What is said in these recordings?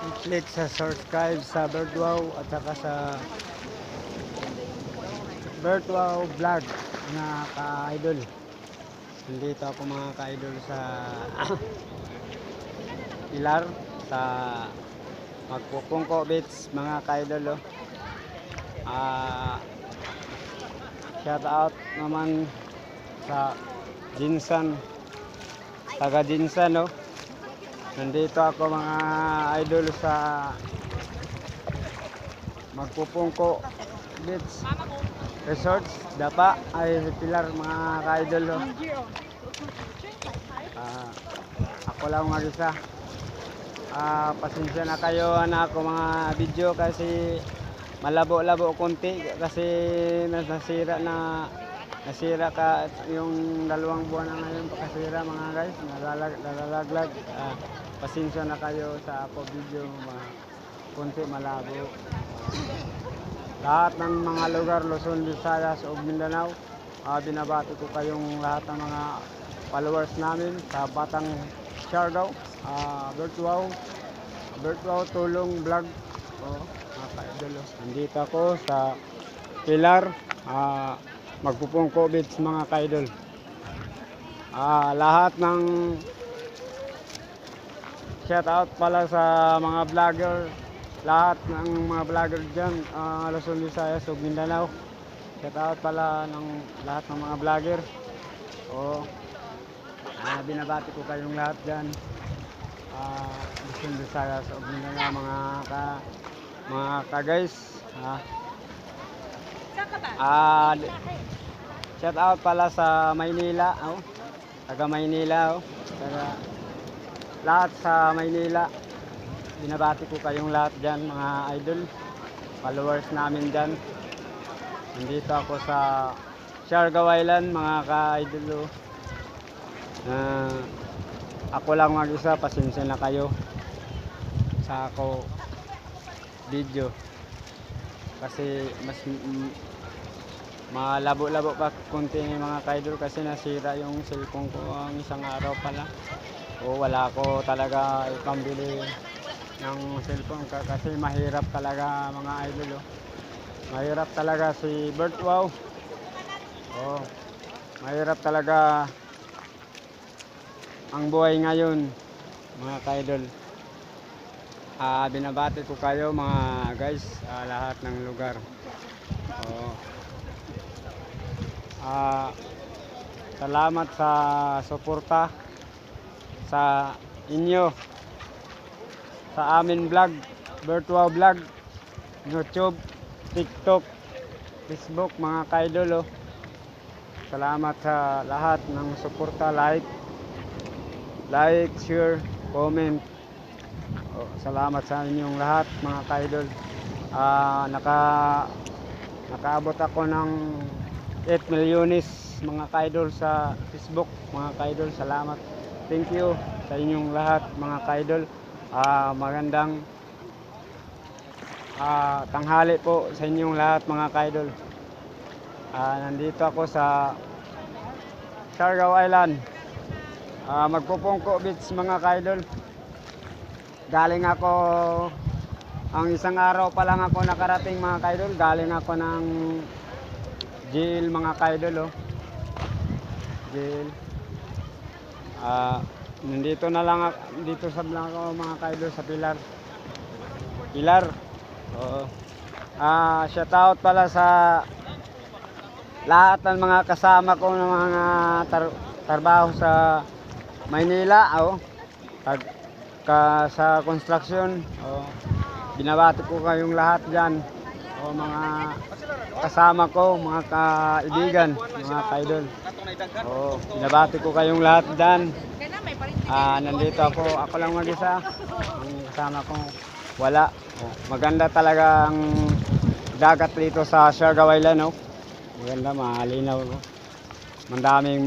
I-click sa subscribe sa Birdwow at saka sa Birdwow Vlog na ka-idol. Nandito ako mga ka-idol sa Pilar sa Magpupungko Beach mga ka-idol. Shout out naman sa Jinsan, taga Jinsan. Nandito ako mga idol sa Magpupungko Beach Resorts, Dapa ay Pilar mga ka-idol. Ako lang mag-isa. Pasensya na kayo na ako mga video kasi malabo-labo konti kasi nasira ka yung 2 buwan na ngayon pakasira mga guys, nalalaglag. Pasensya na kayo sa ako video mga konti malabo. Lahat ng mga lugar Luzon, Visayas o Mindanao, binabati ko kayong lahat ng mga followers namin sa Batang Siargao, Birdwow Tulong Vlog. Mga ka-idol, nandito ako sa Pilar, Magpupungko Beach mga ka-idol. Lahat ng shout out pala sa mga vlogger, lahat ng mga vlogger dyan, Luzon, Visayas o Mindanao. Shout out pala ng lahat ng mga vlogger. Binabati ko kayong lahat dyan, Luzon, Visayas o Mindanao mga ka-guys. Shout out pala sa Maynila, taga Maynila, taga lahat sa Maynila. Binabati ko kayong lahat dyan mga idol, followers namin dyan. Nandito ako sa Siargao Island mga ka-idol. Ako lang mag-isa, pasensya na kayo sa ako video kasi mas malabo-labo pa konti mga ka-idol kasi nasira yung cellphone ko ang isang araw pala. Wala ko talaga ipambili ng cellphone kasi mahirap talaga mga idol. Mahirap talaga si Birdwow. Mahirap talaga ang buhay ngayon mga ka-idol. Binabati ko kayo mga guys, lahat ng lugar. Salamat sa suporta sa inyo sa amin vlog, Birdwow Vlog, YouTube, TikTok, Facebook mga ka-idol. Salamat sa lahat ng suporta, like, share, comment. Salamat sa inyong lahat mga ka-idol. Nakaabot ako ng 8 milyones mga ka-idol sa Facebook mga ka-idol. Salamat, thank you sa inyong lahat mga ka-idol. Magandang tanghali po sa inyong lahat mga ka-idol. Nandito ako sa Siargao Island, Magpupungko Beach mga ka-idol. Galing ako, ang isang araw pa lang ako nakarating mga ka-idol. Galing ako ng jail mga ka-idol. Jail. Nandito na lang dito sa Blanco mga ka-idol sa Pilar. Shout out pala sa lahat ng mga kasama ko ng mga trabaho sa Maynila, sa construction. Binabati ko kayong lahat dyan, mga kasama ko, mga kaibigan, mga ka-idol. Binabati ko kayong lahat dyan. Nandito ako lang mag-isa. Ang kasama ko wala. Maganda talaga ang dagat dito sa Siargao Island. Maganda, malinaw. Mandaming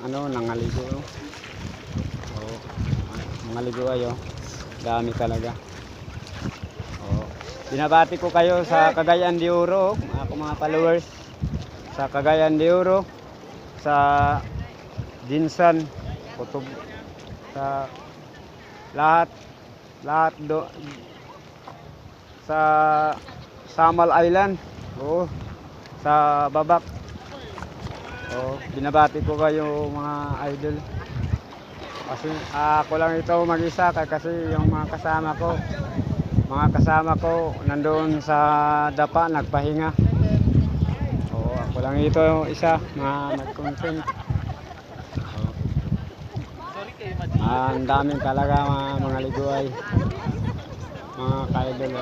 nangaligo. Maligo ayo, dami talaga. Binabati ko kayo sa Cagayan de Oro, mga followers sa Cagayan de Oro, sa Jinsan, Kutob, sa lahat lahat sa Samal Island. Oo, sa Babak. Oh, binabati ko kayo mga idol. Kasi ako lang ito mag-isa kasi yung mga kasama ko nandoon sa dapa nagpahinga. Oh, ako lang ito isa nag-content. Ang daming talaga mga liguay. Mga kaidol.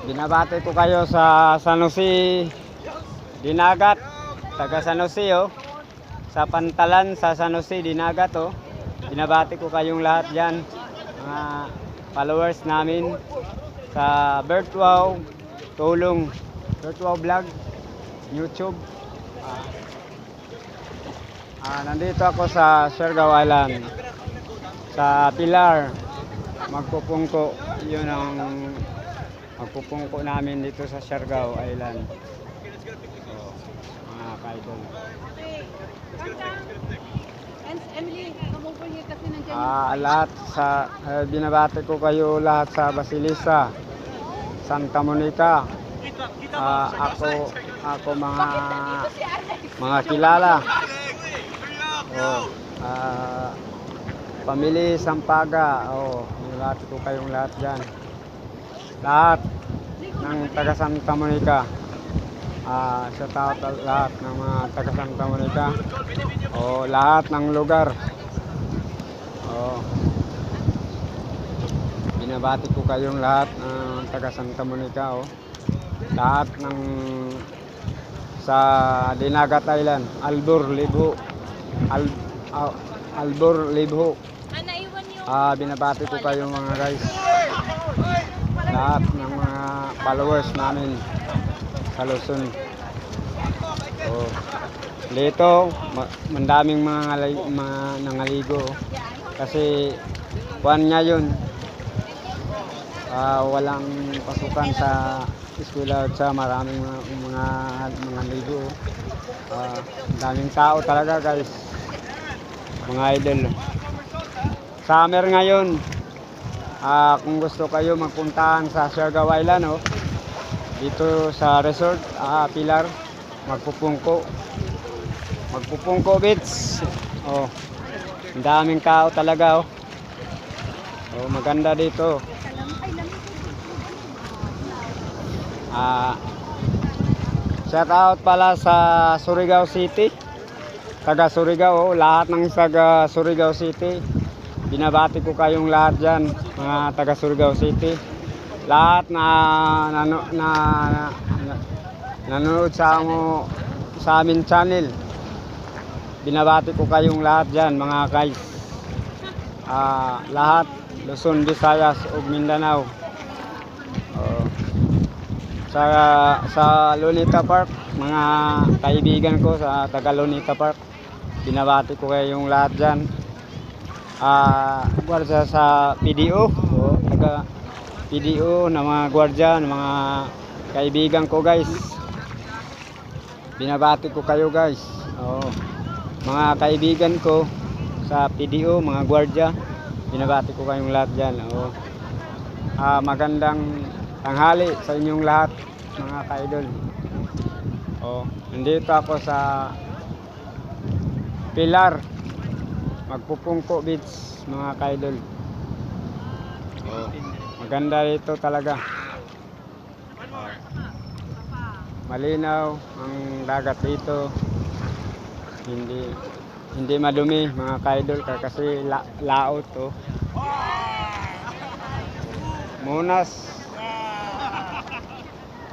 Binabati ko kayo sa San Jose Dinagat, taga San Jose sa Pantalan sa San Jose Dinagat binabati ko kayong lahat diyan, mga followers namin sa Bertwaw Tulong, Bertwaw Vlog YouTube. Nandito ako sa Siargao Island sa Pilar, magpupungko. Yun ang magpupungko namin dito sa Siargao Island. Mga kaidol. Lahat sa binabati ko kayo lahat sa Basilisa, Santa Monica. Ako mga kilala. Pamili Sampaga. Binabati ko kayong lahat diyan. Lahat ng taga Santa Monica. Shout out lahat ng mga taga Santa Monica. Lahat ng lugar. Binabati ko kayong lahat ng taga Santa Monica. Lahat ng sa Dinagat Island, Albor, Libho. Albor, Libho. Binabati ko kayong mga guys. Lahat ng mga followers namin sa Luzon. Dito mandaming mga nangaligo kasi buwan niya yun. Walang pasukan sa eskwela sa maraming mga ligo. Daming tao talaga guys, mga idol. Summer ngayon. Kung gusto kayo magpuntahan sa Siargao Island dito sa resort Pilar, magpupungko Beach. Ang daming tao talaga. Maganda dito. Shout out pala sa Surigao City, taga Surigao. Lahat ng taga Surigao City, binabati ko kayong lahat dyan, mga taga Surigao City. Lahat na nanonood sa amin channel, binabati ko kayong lahat dyan mga guys. Lahat Luzon, Visayas ug Mindanao. Sa Lunita Park, mga kaibigan ko sa taga Lunita Park, binabati ko kayong lahat dyan. Gwardiya sa PDO, taga PDO na mga gwardiya, mga kaibigan ko guys, binabati ko kayo guys. Mga kaibigan ko sa PDO, mga gwardiya, binabati ko kayong lahat dyan. Magandang tanghali sa inyong lahat mga kaidol. Nandito ako sa Pilar, magpupungko Beach mga kaidol. Maganda dito talaga. Malinaw ang dagat dito. Hindi madumi mga kaidol kasi laot Munas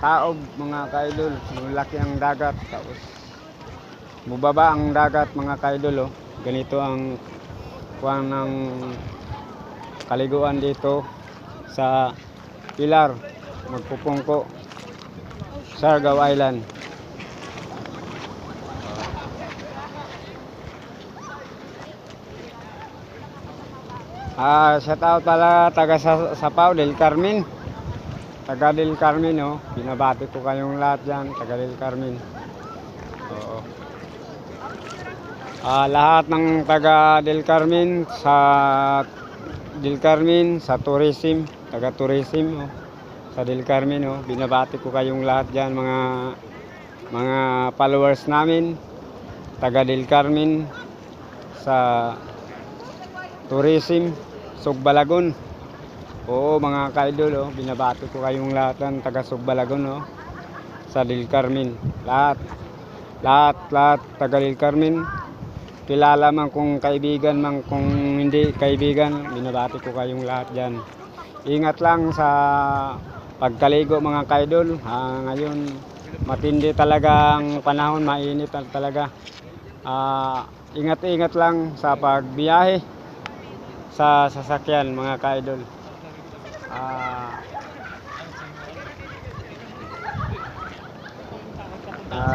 taob mga kaidol, malaki ang dagat, tapos mubaba ang dagat mga kaidol. Ganito ang kuwang ng kaliguan dito sa Pilar, magpupungko, Siargao Island. Shout out pala taga Sapao del Carmen. Taga del Carmen binabati ko kayong lahat dyan, taga del Carmen. Lahat ng taga Del Carmen sa tourism, taga tourism sa Del Carmen binabati ko kayong lahat diyan mga followers namin taga Del Carmen sa tourism Sugbalagon. Oo mga kaidol binabati ko kayong lahat ng taga Sugbalagon sa Del Carmen. Lahat taga Del Carmen. Kilala man kung kaibigan man kung hindi kaibigan, binabati ko kayong lahat diyan. Ingat lang sa pagkaligo mga kaidol. Ngayon matindi talagang panahon, mainit talaga. Ingat-ingat lang sa pagbiyahe sa sasakyan mga kaidol.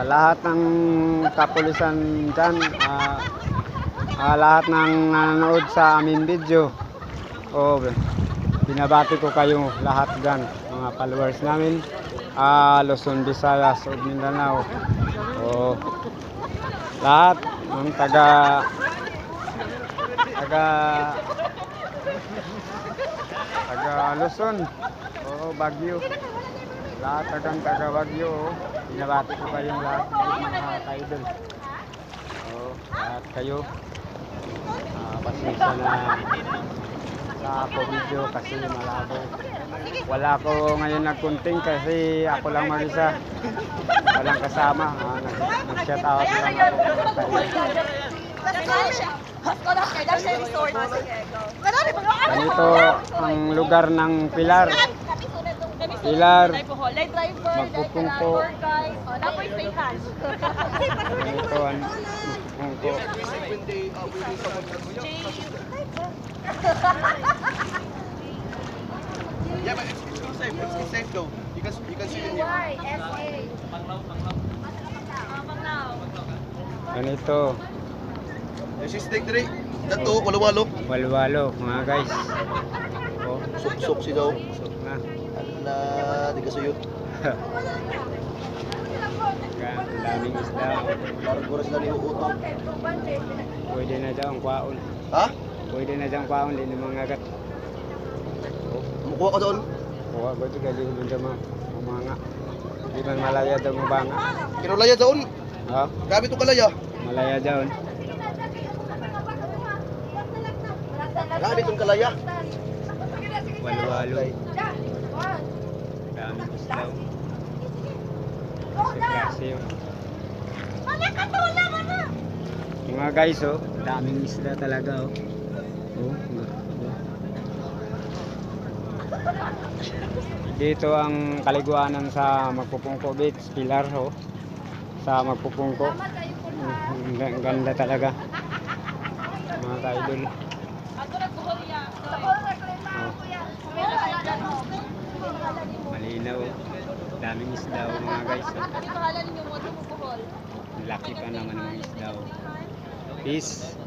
Lahat ng kapulisan dyan, lahat ng nanonood sa aming video, binabati ko kayo lahat dyan, mga followers namin, Luzon, Visayas, Mindanao, lahat ng taga Luzon, Baguio, lahat taga Baguio, binabati ko kayong lahat mga kaidol. Lahat kayo, pasensya na sa ako video kasi malabo. Wala ko ngayon nagkunting kasi ako lang mag-isa, walang kasama. Nag-shout out lang ako. Ganito ang lugar ng Pilar. Magpupungko. Ganito ang magpupungko. Yeah, but it's still safe. It's safe though. You can see it here. Ganito. This is take 3. Dato, walo-walo. Walo-walo mga guys. Sok-sok sigaw. Sok na. Na di kasuyot. Ang daming isda. Parang sila ni uutog. Pwede na daw ang kwaon. Ha? Pwede na daw ang kwaon, hindi na mga agat. Mukuha ka doon. Kuha ko ito galing doon sa mga hindi man malaya daw mga banga. Kinulaya doon. Grabe itong kalaya. Malaya daw. Grabe itong kalaya. Walo-walo. Daming isda. Kasi mga guys daming isda talaga Dito ang kaliguanan sa Magpupungko Beach, Pilar sa Magpupungko. Ang ganda talaga mga kaidol. Malinaw, daming isda mga guys. Laki pa naman ng isda. Peace.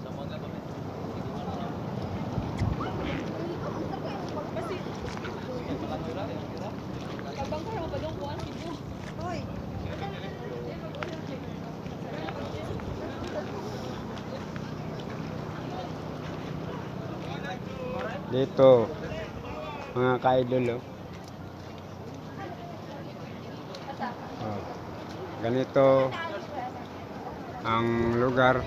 Dito mga kaidol ganito ang lugar.